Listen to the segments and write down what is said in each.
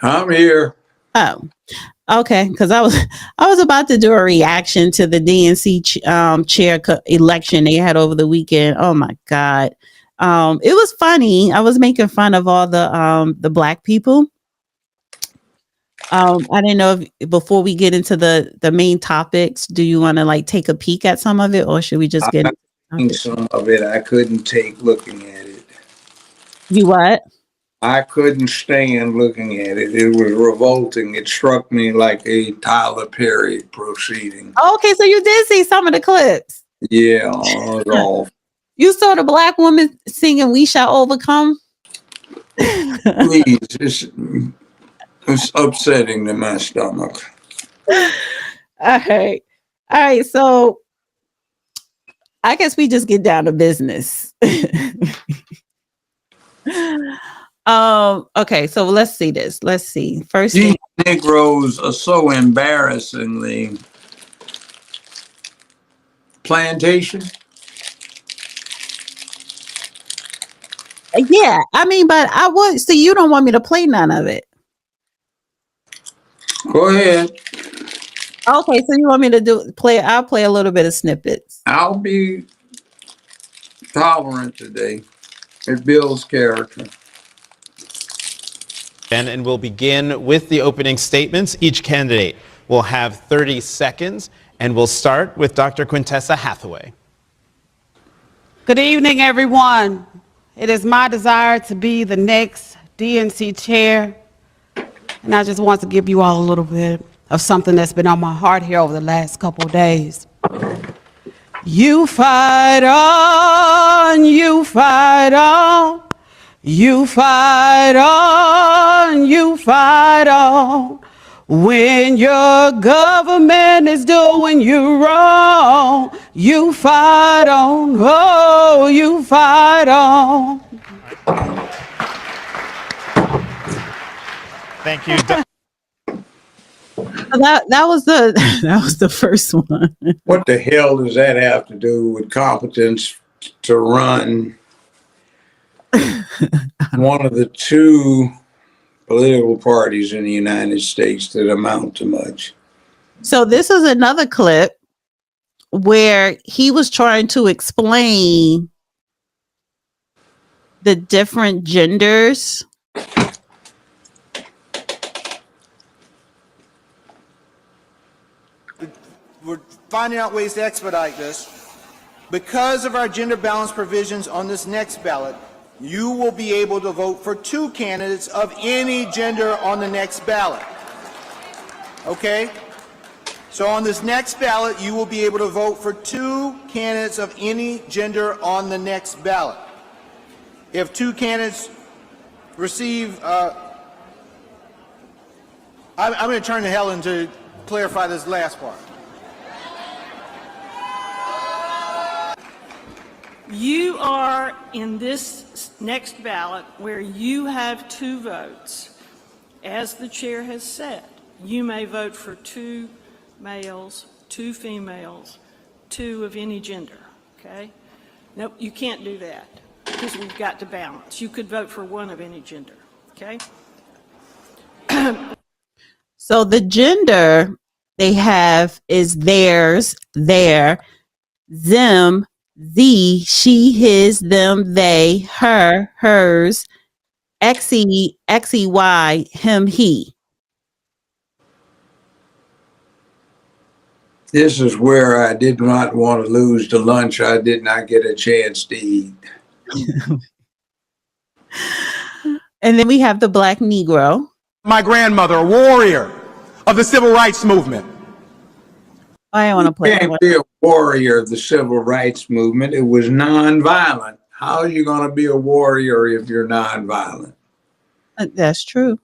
I'm here. Oh, okay. Because I was about to do a reaction to the DNC chair election they had over the weekend. Oh my God, it was funny. I was making fun of all the black people. I didn't know if before we get into the main topics, do you want to like take a peek at some of it, or should we just get into some of it? I couldn't take looking at it. You what? I couldn't stand looking at it. It was revolting. It struck me like a Tyler Perry proceeding. Okay, so you did see some of the clips. Yeah, it was awful. You saw the black woman singing "We Shall Overcome." Please, it's upsetting to my stomach. All right. So I guess we just get down to business. Okay, so let's see this. Let's see. First, these Negroes are so embarrassingly plantation. Yeah, I mean, but I would see you don't want me to play none of it. Go ahead. Okay, so you want me to play? I'll play a little bit of snippets. I'll be tolerant today. It builds character. And we'll begin with the opening statements. Each candidate will have 30 seconds, and we'll start with Dr. Quintessa Hathaway. Good evening, everyone. It is my desire to be the next DNC chair, and I just want to give you all a little bit of something that's been on my heart here over the last couple of days. You fight on, you fight on, you fight on, you fight on. When your government is doing you wrong, you fight on, oh, you fight on. Thank you. That was the first one. What the hell does that have to do with competence to run one of the two political parties in the United States that amount to much? So this is another clip where he was trying to explain the different genders. We're finding out ways to expedite this. Because of our gender balance provisions on this next ballot, you will be able to vote for two candidates of any gender on the next ballot. Okay? So on this next ballot, you will be able to vote for two candidates of any gender on the next ballot. If two candidates receive, I'm going to turn to Helen to clarify this last part. You are in this next ballot where you have two votes. As the chair has said, you may vote for two males, two females, two of any gender, okay? Nope, you can't do that because we've got to balance. You could vote for one of any gender, okay? So the gender they have is theirs, their, them, thee, she, his, them, they, her, hers, xe, xey, him, he. This is where I did not want to lose the lunch I did not get a chance to eat. And then we have the Black Negro. My grandmother, a warrior of the civil rights movement. I want to play. You can't be a warrior of the civil rights movement. It was nonviolent. How are you going to be a warrior if you're nonviolent? That's true.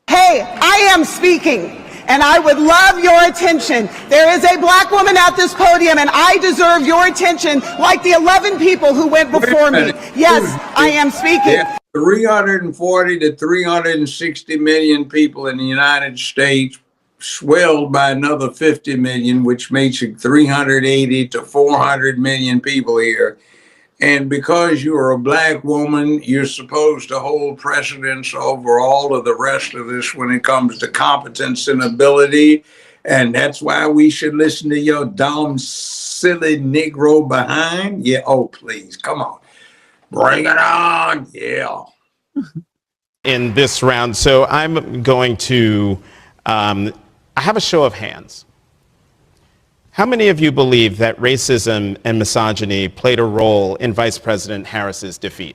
Hey, I am speaking, and I would love your attention. There is a black woman at this podium, and I deserve your attention like the 11 people who went before me. Yes, I am speaking. 340 to 360 million people in the United States, swelled by another 50 million, which makes it 380 to 400 million people here. And because you're a black woman, you're supposed to hold precedence over all of the rest of this when it comes to competence and ability. And that's why we should listen to your dumb, silly Negro behind. Yeah. Oh, please. Come on. Bring it on. Yeah. In this round. So I'm going to, I have a show of hands. How many of you believe that racism and misogyny played a role in Vice President Harris's defeat?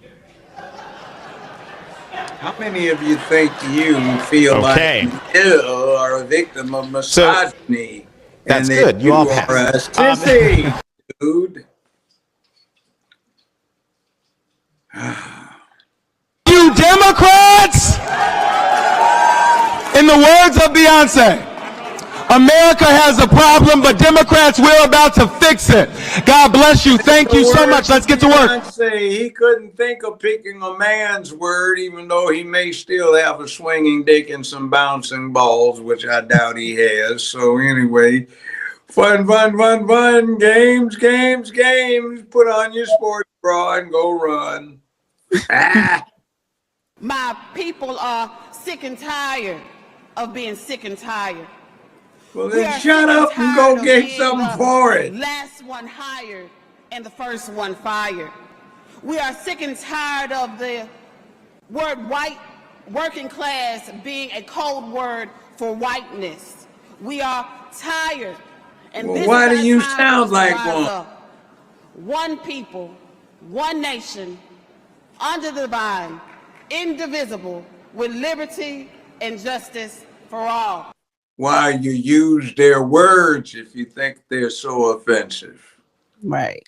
How many of you think you feel like you are a victim of misogyny? That's and good. You all are a passed. sissy, dude. You Democrats, in the words of Beyonce, America has a problem, but Democrats, we're about to fix it. God bless you. Thank you so much. Let's get to work. He couldn't think of picking a man's word, even though he may still have a swinging dick and some bouncing balls, which I doubt he has. So anyway, fun. Games. Put on your sports bra and go run. My people are sick and tired of being sick and tired. Well, then shut up and go get something for it. Last one hired and the first one fired. We are sick and tired of the word white, working class, being a code word for whiteness. We are tired. And well, why do you sound like one? One people, one nation, under the divine, indivisible, with liberty and justice for all. Why you use their words if you think they're so offensive? Right.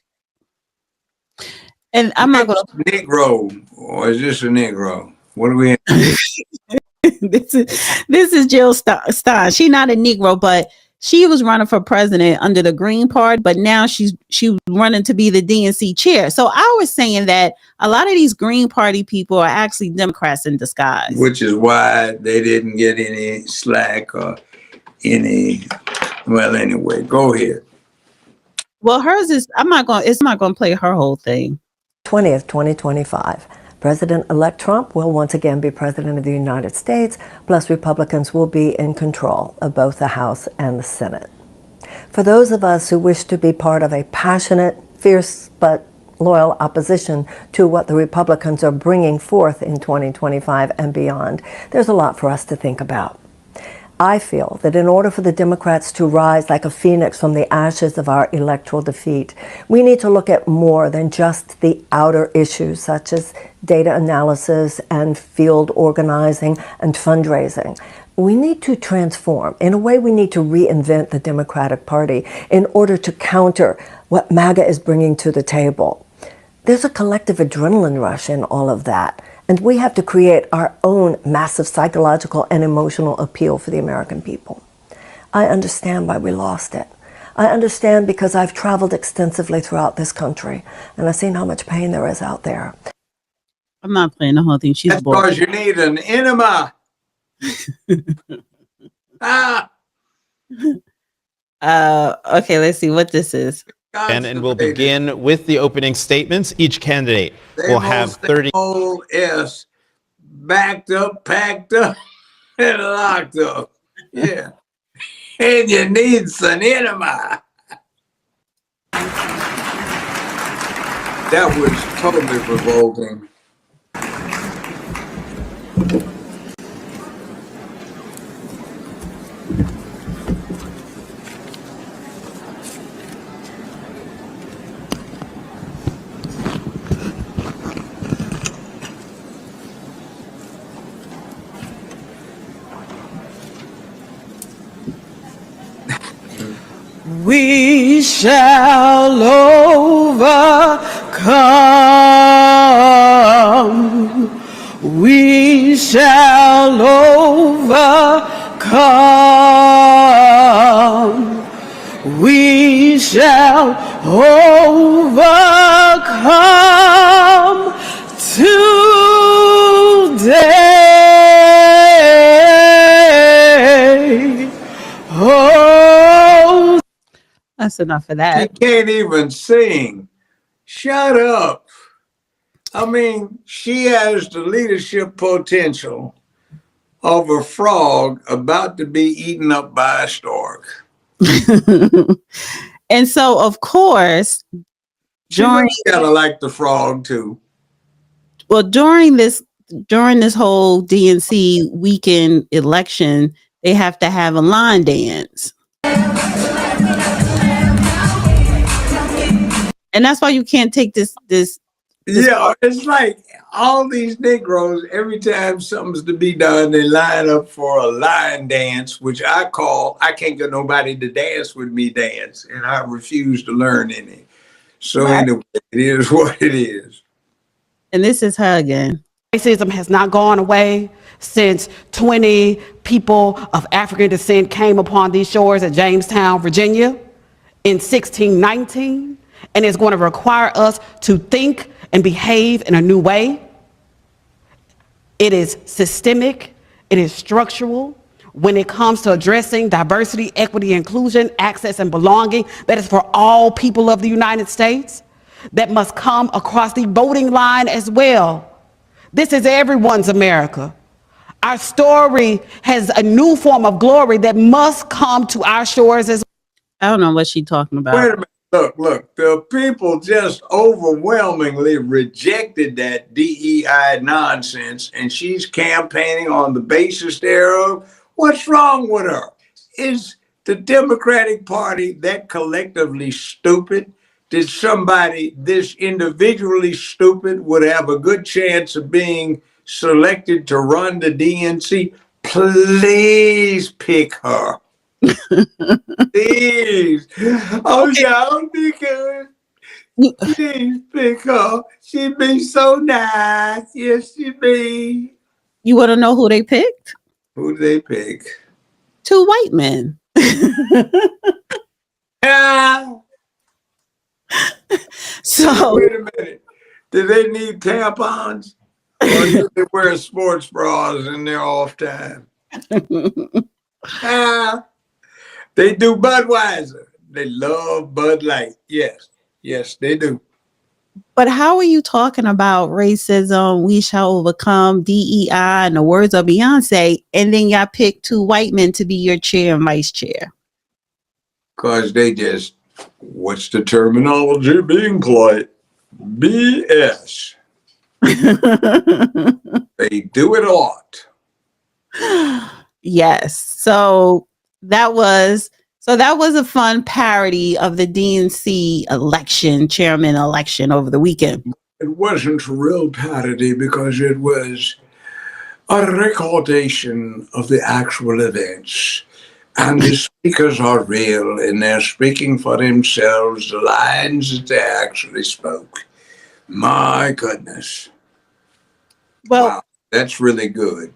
And I'm not going to Negro, or is this a Negro? What do we? this is Jill Stein. She's not a Negro, but she was running for president under the Green Party, but now she was running to be the DNC chair. So I was saying that a lot of these Green Party people are actually Democrats in disguise. Which is why they didn't get any slack or any. Well, anyway, go ahead. Well, hers is. It's not going to play her whole thing. 20th, 2025. President-elect Trump will once again be president of the United States, plus Republicans will be in control of both the House and the Senate. For those of us who wish to be part of a passionate, fierce, but loyal opposition to what the Republicans are bringing forth in 2025 and beyond, there's a lot for us to think about. I feel that in order for the Democrats to rise like a phoenix from the ashes of our electoral defeat, we need to look at more than just the outer issues such as data analysis and field organizing and fundraising. We need to transform. In a way, we need to reinvent the Democratic Party in order to counter what MAGA is bringing to the table. There's a collective adrenaline rush in all of that. And we have to create our own massive psychological and emotional appeal for the American people. I understand why we lost it. I understand because I've traveled extensively throughout this country, and I've seen how much pain there is out there. I'm not playing the whole thing. She's That's because you need an enema. Okay, let's see what this is. And we'll begin with the opening statements. Each candidate will have 30. S backed up, packed up, and locked up. Yeah. And you need some enema. That was totally revolting. We shall overcome. We shall overcome. We shall overcome today. Oh. That's enough of that. She can't even sing. Shut up. I mean, she has the leadership potential of a frog about to be eaten up by a stork. And so, of course, She during kind of like the frog too. during this whole DNC weekend election, they have to have a line dance. And that's why you can't take this Yeah, it's like all these Negroes, every time something's to be done, they line up for a line dance, which I can't get nobody to dance with me dance, and I refuse to learn any. So anyway, it is what it is. And this is her again. Racism has not gone away since 20 people of African descent came upon these shores at Jamestown, Virginia in 1619, and it's going to require us to think and behave in a new way. It is systemic, it is structural. When it comes to addressing diversity, equity, inclusion, access, and belonging, that is for all people of the United States, that must come across the voting line as well. This is everyone's America. Our story has a new form of glory that must come to our shores as well. I don't know what she's talking about. Wait a minute. Look, the people just overwhelmingly rejected that DEI nonsense, and she's campaigning on the basis thereof. What's wrong with her? Is the Democratic Party that collectively stupid? Did somebody this individually stupid would have a good chance of being selected to run the DNC? Please pick her. Please. Oh, y'all be good. Please pick her. She be so nice. Yes, she be. You want to know who they picked? Who they pick? 2 white men. So wait a minute. Do they need tampons? Or do they wear sports bras in their off time? They do Budweiser. They love Bud Light. Yes, they do. But how are you talking about racism? We shall overcome DEI in the words of Beyonce, and then y'all pick 2 white men to be your chair and vice chair? Because they just, what's the terminology being polite? BS. They do it a lot. Yes. So that was a fun parody of the DNC chairman election over the weekend. It wasn't a real parody because it was a recordation of the actual events. And the speakers are real and they're speaking for themselves, the lines that they actually spoke. My goodness. Well, wow, that's really good.